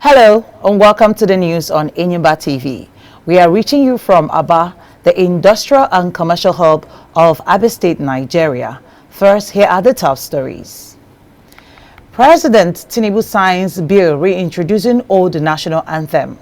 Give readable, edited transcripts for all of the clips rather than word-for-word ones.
Hello and welcome to the news on Enyimba TV. We are reaching you from Aba, the industrial and commercial hub of Abia State, Nigeria. First, here are the top stories. President Tinubu signs bill reintroducing old national anthem.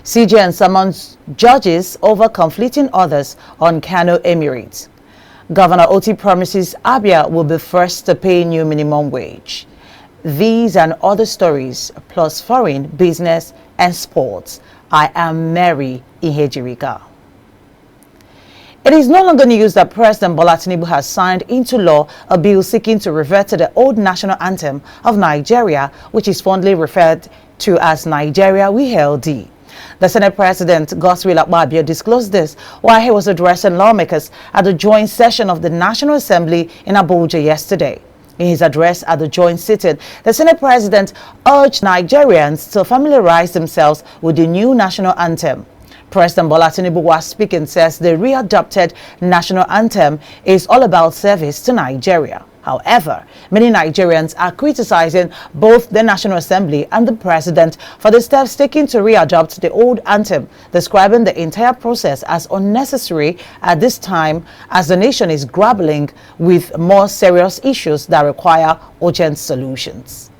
CJN summons judges over conflicting orders on Kano Emirates. Governor Oti promises Abia will be first to pay new minimum wage. These and other stories, plus foreign, business, and sports. I am Mary Ihejirika. It is no longer news that President Bola Tinubu has signed into law a bill seeking to revert to the old national anthem of Nigeria, which is fondly referred to as Nigeria We Hail Thee. The Senate President, Godswill Akpabio, disclosed this while he was addressing lawmakers at the joint session of the National Assembly in Abuja yesterday. In his address at the joint sitting, the Senate President urged Nigerians to familiarize themselves with the new national anthem. President Bola Tinubu, was speaking, says the readopted national anthem is all about service to Nigeria. However, many Nigerians are criticizing both the National Assembly and the President for the steps taken to readopt the old anthem, describing the entire process as unnecessary at this time as the nation is grappling with more serious issues that require urgent solutions.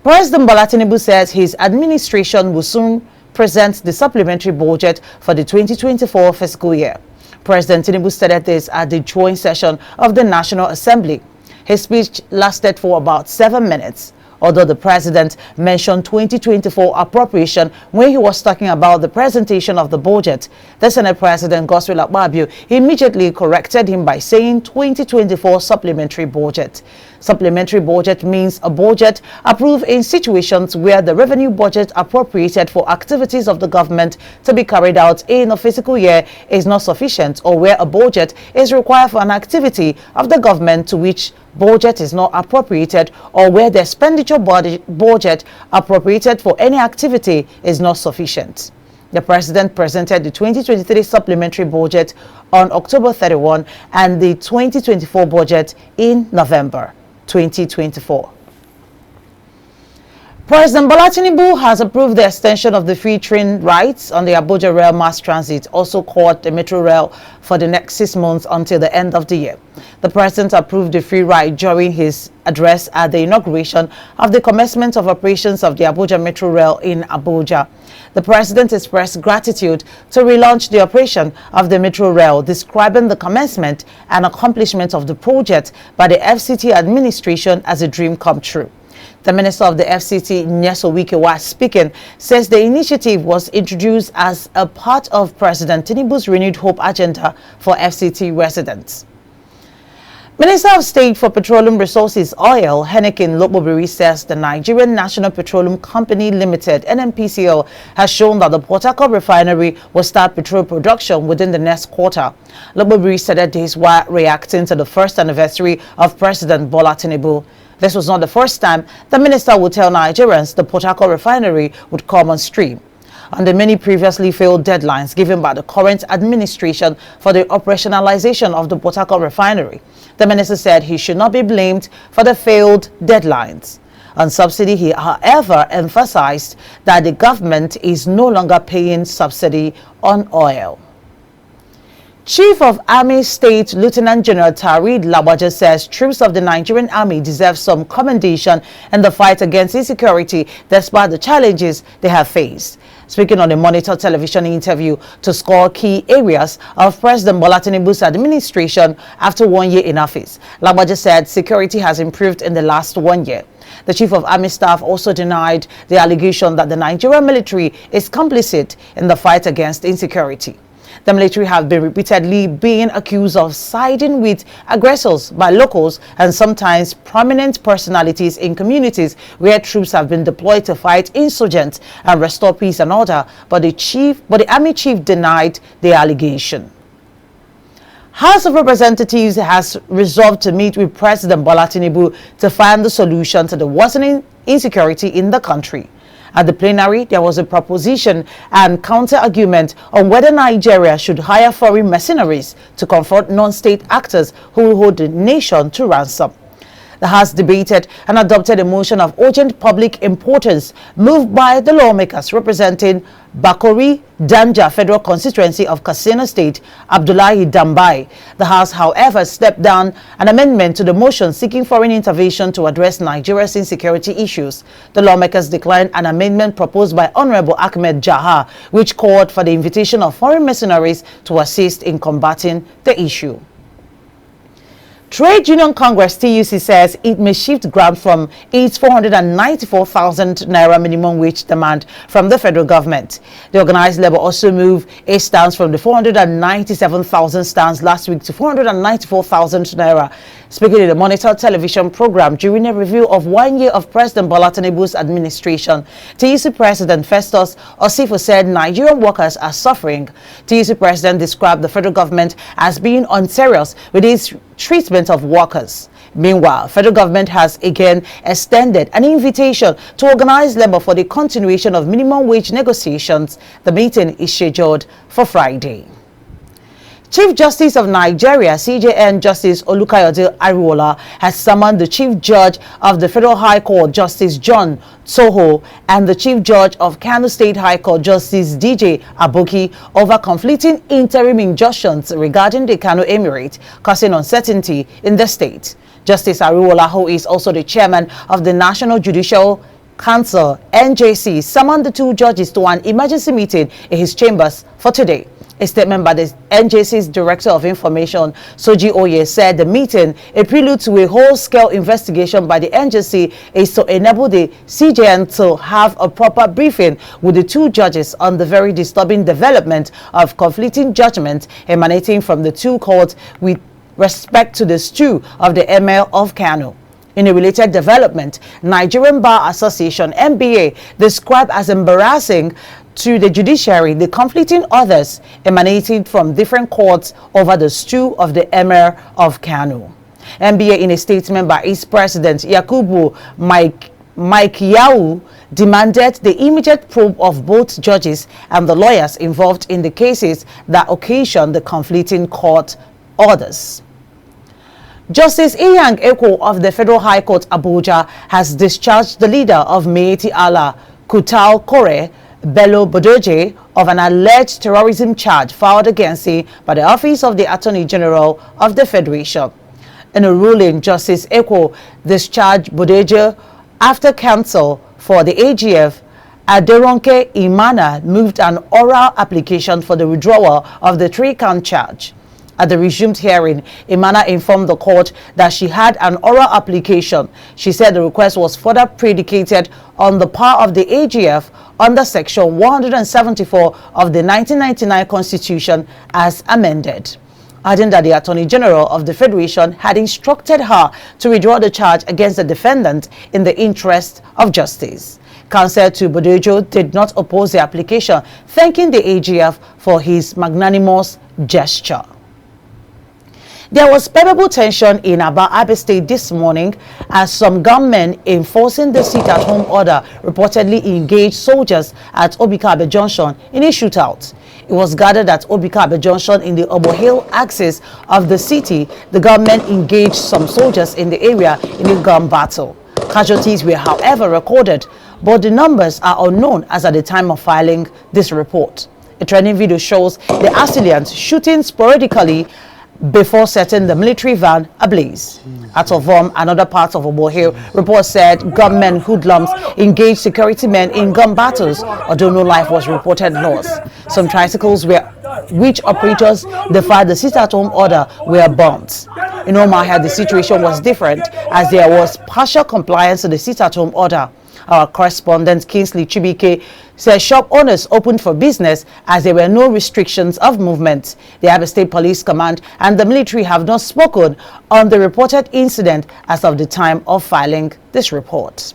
President Bola Tinubu says his administration will soon present the supplementary budget for the 2024 fiscal year. President Tinubu stated this at the joint session of the National Assembly. His speech lasted for about 7 minutes. Although the president mentioned 2024 appropriation when he was talking about the presentation of the budget, the Senate President, Godswill Akpabio, immediately corrected him by saying 2024 supplementary budget. Supplementary budget means a budget approved in situations where the revenue budget appropriated for activities of the government to be carried out in a fiscal year is not sufficient, or where a budget is required for an activity of the government to which budget is not appropriated, or where the expenditure budget appropriated for any activity is not sufficient. The president presented the 2023 supplementary budget on October 31 and the 2024 budget in November 2024. President Bola Tinubu has approved the extension of the free train rides on the Abuja Rail Mass Transit, also called the Metro Rail, for the next 6 months until the end of the year. The president approved the free ride during his address at the inauguration of the commencement of operations of the Abuja Metro Rail in Abuja. The president expressed gratitude to relaunch the operation of the Metro Rail, describing the commencement and accomplishment of the project by the FCT administration as a dream come true. The Minister of the FCT, Nyeso Wike, was speaking, says the initiative was introduced as a part of President Tinubu's renewed hope agenda for FCT residents. Minister of State for Petroleum Resources Oil, Henneken Lokbobiri, says the Nigerian National Petroleum Company Limited, NNPCL, has shown that the Port Harcourt refinery will start petrol production within the next quarter. Lokbobiri said this while reacting to the first anniversary of President Bola Tinubu. This was not the first time the minister would tell Nigerians the Port Harcourt refinery would come on stream. On the many previously failed deadlines given by the current administration for the operationalization of the Port Harcourt refinery, the minister said he should not be blamed for the failed deadlines. On subsidy, he, however, emphasized that the government is no longer paying subsidy on oil. Chief of Army State Lieutenant General Tarid Lawaja says troops of the Nigerian Army deserve some commendation in the fight against insecurity despite the challenges they have faced. Speaking on a Monitor television interview to score key areas of President Bola Tinubu's administration after 1 year in office, Lawaja said security has improved in the last 1 year. The Chief of Army Staff also denied the allegation that the Nigerian military is complicit in the fight against insecurity. The military have been repeatedly being accused of siding with aggressors by locals and sometimes prominent personalities in communities where troops have been deployed to fight insurgents and restore peace and order, but the army chief denied the allegation. House of Representatives has resolved to meet with President Bola Tinubu to find the solution to the worsening insecurity in the country. At the plenary, there was a proposition and counter-argument on whether Nigeria should hire foreign mercenaries to confront non-state actors who hold the nation to ransom. The House debated and adopted a motion of urgent public importance moved by the lawmakers representing Bakori Danja Federal Constituency of Katsina State, Abdullahi Dambai. The House, however, stepped down an amendment to the motion seeking foreign intervention to address Nigeria's insecurity issues. The lawmakers declined an amendment proposed by Honorable Ahmed Jaha, which called for the invitation of foreign mercenaries to assist in combating the issue. Trade Union Congress TUC says it may shift ground from its 494,000 naira minimum wage demand from the federal government. The organized labor also moved its stance from the 497,000 stance last week to 494,000 naira. Speaking in the Monitor television program during a review of 1 year of President Bola Tinubu's administration, TUC President Festus Osifo said Nigerian workers are suffering. TUC President described the federal government as being unserious with its treatment of workers. Meanwhile, federal government has again extended an invitation to organize labor for the continuation of minimum wage negotiations. The meeting is scheduled for Friday. Chief Justice of Nigeria, CJN Justice Olukayode Ariwola, has summoned the Chief Judge of the Federal High Court, Justice John Soho, and the Chief Judge of Kano State High Court, Justice DJ Aboki, over conflicting interim injunctions regarding the Kano Emirate, causing uncertainty in the state. Justice Ariwola, who is also the chairman of the National Judicial Council, NJC, summoned the two judges to an emergency meeting in his chambers for today. A statement by the NJC's Director of Information, Soji Oye, said the meeting, a prelude to a whole-scale investigation by the NJC, is to enable the CJN to have a proper briefing with the two judges on the very disturbing development of conflicting judgments emanating from the two courts with respect to the stew of the Emir of Kano. In a related development, Nigerian Bar Association, NBA, described as embarrassing to the judiciary the conflicting orders emanating from different courts over the stew of the Emir of Kano. NBA, in a statement by its president Yakubu Mike demanded the immediate probe of both judges and the lawyers involved in the cases that occasioned the conflicting court orders. Justice Iyang Eko of the Federal High Court Abuja has discharged the leader of Miyetti Allah, Kutal Kore Bello Bodoje, of an alleged terrorism charge filed against him by the Office of the Attorney General of the Federation. In a ruling, Justice Eko discharged Bodoje after counsel for the AGF, Aderonke Imana, moved an oral application for the withdrawal of the 3-count charge. At the resumed hearing, Imana informed the court that she had an oral application. She said the request was further predicated on the power of the AGF under Section 174 of the 1999 Constitution as amended, adding that the Attorney General of the Federation had instructed her to withdraw the charge against the defendant in the interest of justice. Counsel to Bodojo did not oppose the application, thanking the AGF for his magnanimous gesture. There was palpable tension in Abia State this morning as some gunmen enforcing the sit-at-home order reportedly engaged soldiers at Obikabia Junction in a shootout. It was gathered at Obikabia Junction in the Ogbor Hill axis of the city. The government engaged some soldiers in the area in a gun battle. Casualties were, however, recorded, but the numbers are unknown as at the time of filing this report. A trending video shows the assailants shooting sporadically before setting the military van ablaze. At Ovom, another part of Ogbor Hill, reports said gunmen hoodlums engaged security men in gun battles, although no life was reported lost. Some tricycles which operators defied the sit-at-home order were burnt. In MAYHEM, the situation was different as there was partial compliance to the sit-at-home order. Our correspondent Kingsley Chibike says shop owners opened for business as there were no restrictions of movement. The Abia State Police Command and the military have not spoken on the reported incident as of the time of filing this report.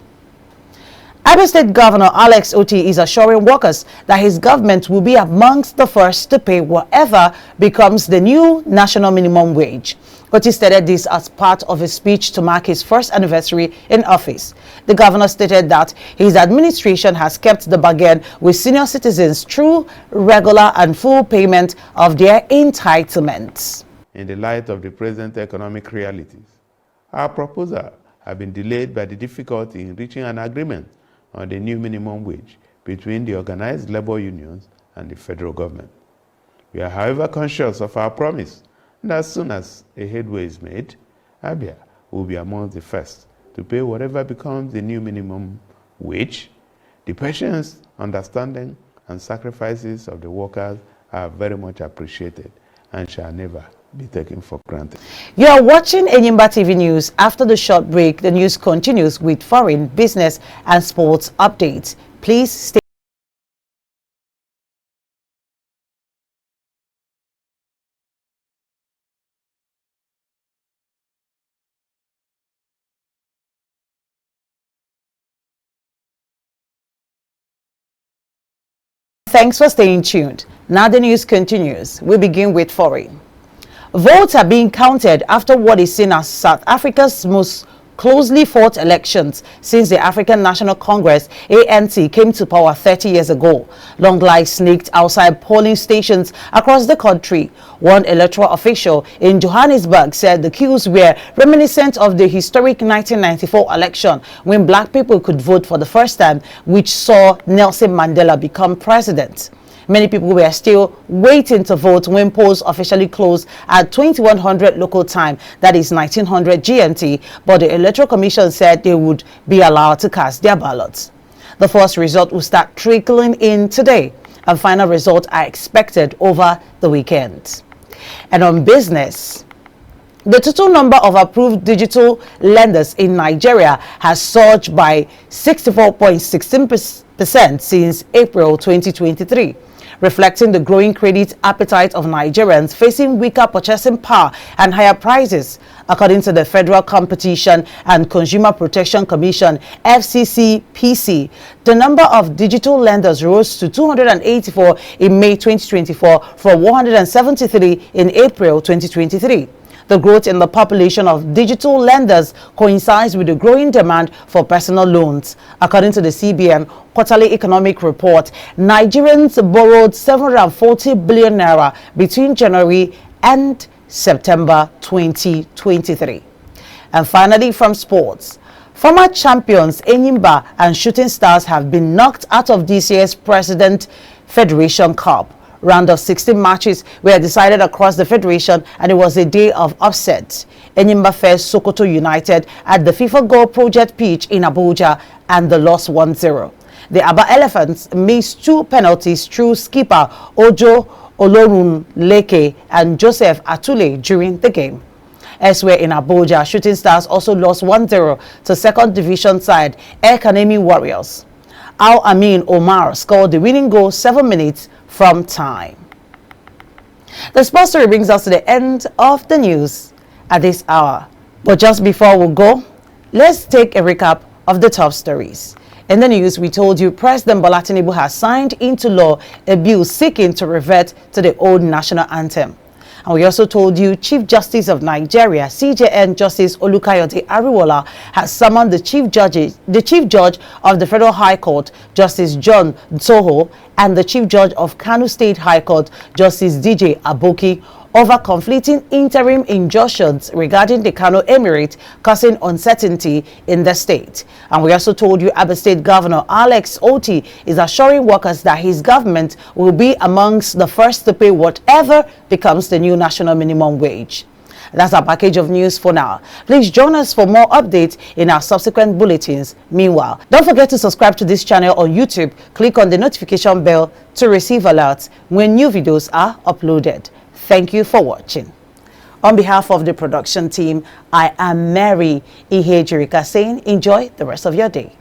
Abia State Governor Alex Oti is assuring workers that his government will be amongst the first to pay whatever becomes the new national minimum wage. Oti stated this as part of a speech to mark his first anniversary in office. The governor stated that his administration has kept the bargain with senior citizens through regular and full payment of their entitlements. In the light of the present economic realities, our proposal have been delayed by the difficulty in reaching an agreement on the new minimum wage between the organized labor unions and the federal government. We are, however, conscious of our promise, and as soon as a headway is made, Abia will be among the first to pay whatever becomes the new minimum wage. The patience, understanding, and sacrifices of the workers are very much appreciated and shall never be taken for granted. You are watching Enyimba TV News. After the short break, the news continues with foreign, business, and sports updates. Please stay. Thanks for staying tuned. Now the news continues. We begin with foreign. Votes are being counted after what is seen as South Africa's most closely fought elections since the African National Congress ANC came to power 30 years ago. Long lines snaked outside polling stations across the country. One electoral official in Johannesburg said the queues were reminiscent of the historic 1994 election when black people could vote for the first time, which saw Nelson Mandela become president. Many people were still waiting to vote when polls officially closed at 2100 local time, that is 1900 GMT, but the Electoral Commission said they would be allowed to cast their ballots. The first result will start trickling in today, and final results are expected over the weekend. And on business, the total number of approved digital lenders in Nigeria has surged by 64.16% since April 2023. Reflecting the growing credit appetite of Nigerians facing weaker purchasing power and higher prices. According to the Federal Competition and Consumer Protection Commission, FCCPC, the number of digital lenders rose to 284 in May 2024 from 173 in April 2023. The growth in the population of digital lenders coincides with the growing demand for personal loans. According to the CBN quarterly economic report, Nigerians borrowed 740 billion naira between January and September 2023. And finally, from sports, former champions Enyimba and Shooting Stars have been knocked out of this year's President Federation Cup. Round of 16 matches were decided across the federation, and it was a day of upset. Enyimba faced Sokoto United at the FIFA Goal Project pitch in Abuja, and the loss 1-0. The Aba Elephants missed 2 penalties through skipper Ojo Olorunleke and Joseph Atule during the game. Elsewhere in Abuja, Shooting Stars also lost 1-0 to second division side El Kanemi Warriors. Al Amin Omar scored the winning goal 7 minutes from time. The sports story brings us to the end of the news at this hour. But just before we go, let's take a recap of the top stories. In the news, we told you President Bola Tinubu has signed into law a bill seeking to revert to the old national anthem. And we also told you Chief Justice of Nigeria, CJN Justice Olukayode Ariwola, has summoned the Chief Judge of the Federal High Court, Justice John Soho, and the Chief Judge of Kano State High Court, Justice DJ Aboki, over conflicting interim injunctions regarding the Kano Emirate, causing uncertainty in the state. And we also told you Abia State Governor Alex Oti is assuring workers that his government will be amongst the first to pay whatever becomes the new national minimum wage. That's our package of news for now. Please join us for more updates in our subsequent bulletins. Meanwhile, don't forget to subscribe to this channel on YouTube. Click on the notification bell to receive alerts when new videos are uploaded. Thank you for watching. On behalf of the production team, I am Mary Ihejirika saying enjoy the rest of your day.